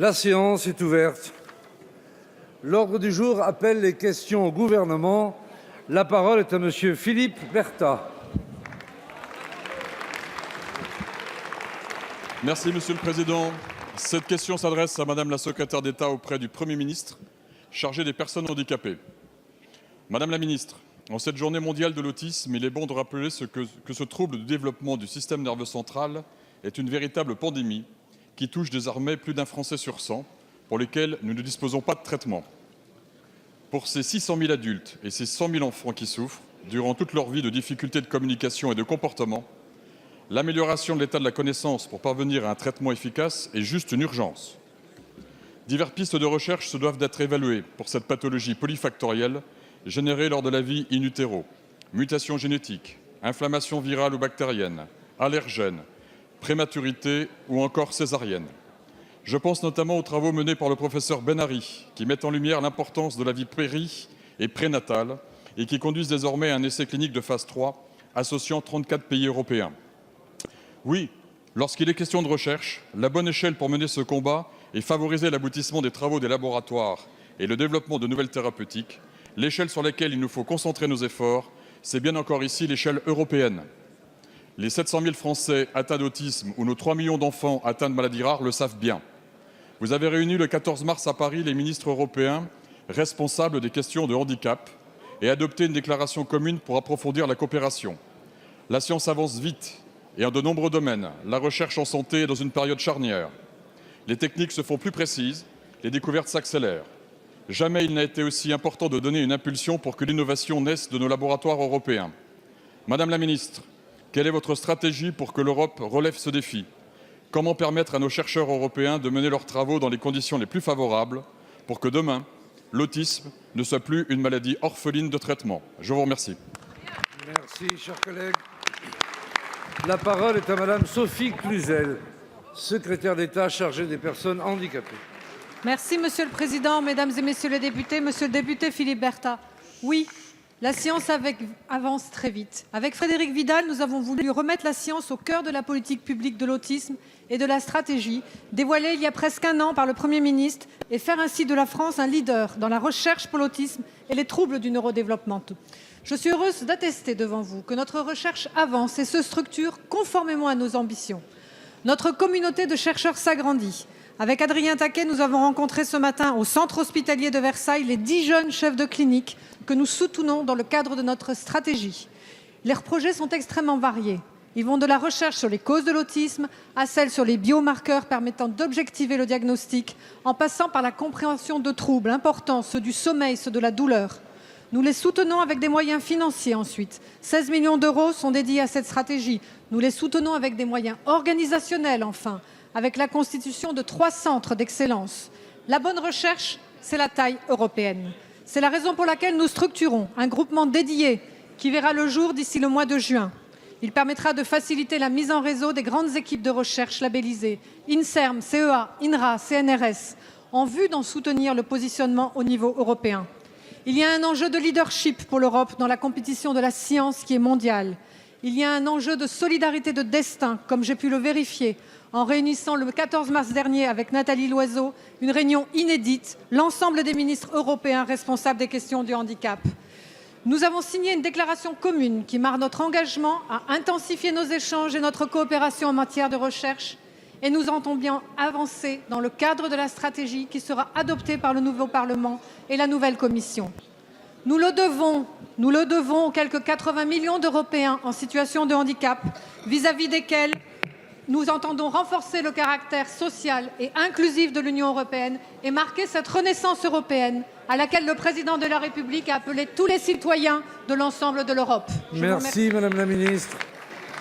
La séance est ouverte. L'ordre du jour appelle les questions au gouvernement. La parole est à monsieur Philippe Berta. Merci, Monsieur le Président. Cette question s'adresse à Madame la Secrétaire d'État auprès du Premier ministre, chargée des personnes handicapées. Madame la Ministre, en cette journée mondiale de l'autisme, il est bon de rappeler que ce trouble de développement du système nerveux central est une véritable pandémie qui touche désormais plus d'un Français sur 100, pour lesquels nous ne disposons pas de traitement. Pour ces 600 000 adultes et ces 100 000 enfants qui souffrent, durant toute leur vie de difficultés de communication et de comportement, l'amélioration de l'état de la connaissance pour parvenir à un traitement efficace est juste une urgence. Diverses pistes de recherche se doivent d'être évaluées pour cette pathologie polyfactorielle générée lors de la vie in utero. Mutations génétiques, inflammation virale ou bactérienne, allergènes, prématurité ou encore césarienne. Je pense notamment aux travaux menés par le professeur Benary, qui mettent en lumière l'importance de la vie péri- et prénatale et qui conduisent désormais à un essai clinique de phase 3 associant 34 pays européens. Oui, lorsqu'il est question de recherche, la bonne échelle pour mener ce combat et favoriser l'aboutissement des travaux des laboratoires et le développement de nouvelles thérapeutiques, l'échelle sur laquelle il nous faut concentrer nos efforts, c'est bien encore ici l'échelle européenne. Les 700 000 Français atteints d'autisme ou nos 3 millions d'enfants atteints de maladies rares le savent bien. Vous avez réuni le 14 mars à Paris les ministres européens responsables des questions de handicap et adopté une déclaration commune pour approfondir la coopération. La science avance vite et en de nombreux domaines. La recherche en santé est dans une période charnière. Les techniques se font plus précises, les découvertes s'accélèrent. Jamais il n'a été aussi important de donner une impulsion pour que l'innovation naisse de nos laboratoires européens. Madame la ministre, quelle est votre stratégie pour que l'Europe relève ce défi? Comment permettre à nos chercheurs européens de mener leurs travaux dans les conditions les plus favorables pour que demain, l'autisme ne soit plus une maladie orpheline de traitement? Je vous remercie. Merci, cher collègue. La parole est à madame Sophie Cluzel, secrétaire d'État chargée des personnes handicapées. Merci, Monsieur le Président, Mesdames et Messieurs les députés. Monsieur le député Philippe Berta, oui, la science avance très vite. Avec Frédérique Vidal, nous avons voulu remettre la science au cœur de la politique publique de l'autisme et de la stratégie dévoilée il y a presque un an par le Premier ministre et faire ainsi de la France un leader dans la recherche pour l'autisme et les troubles du neurodéveloppement. Je suis heureuse d'attester devant vous que notre recherche avance et se structure conformément à nos ambitions. Notre communauté de chercheurs s'agrandit. Avec Adrien Taquet, nous avons rencontré ce matin au centre hospitalier de Versailles les 10 jeunes chefs de clinique que nous soutenons dans le cadre de notre stratégie. Leurs projets sont extrêmement variés. Ils vont de la recherche sur les causes de l'autisme à celle sur les biomarqueurs permettant d'objectiver le diagnostic, en passant par la compréhension de troubles importants, ceux du sommeil, ceux de la douleur. Nous les soutenons avec des moyens financiers ensuite. 16 millions d'euros sont dédiés à cette stratégie. Nous les soutenons avec des moyens organisationnels enfin, avec la constitution de 3 centres d'excellence. La bonne recherche, c'est la taille européenne. C'est la raison pour laquelle nous structurons un groupement dédié qui verra le jour d'ici le mois de juin. Il permettra de faciliter la mise en réseau des grandes équipes de recherche labellisées INSERM, CEA, INRA, CNRS, en vue d'en soutenir le positionnement au niveau européen. Il y a un enjeu de leadership pour l'Europe dans la compétition de la science qui est mondiale. Il y a un enjeu de solidarité de destin, comme j'ai pu le vérifier en réunissant le 14 mars dernier avec Nathalie Loiseau une réunion inédite, l'ensemble des ministres européens responsables des questions du handicap. Nous avons signé une déclaration commune qui marque notre engagement à intensifier nos échanges et notre coopération en matière de recherche et nous entendons bien avancer dans le cadre de la stratégie qui sera adoptée par le nouveau Parlement et la nouvelle Commission. Nous le devons aux quelques 80 millions d'Européens en situation de handicap vis-à-vis desquels nous entendons renforcer le caractère social et inclusif de l'Union européenne et marquer cette renaissance européenne à laquelle le président de la République a appelé tous les citoyens de l'ensemble de l'Europe. Merci, madame la ministre.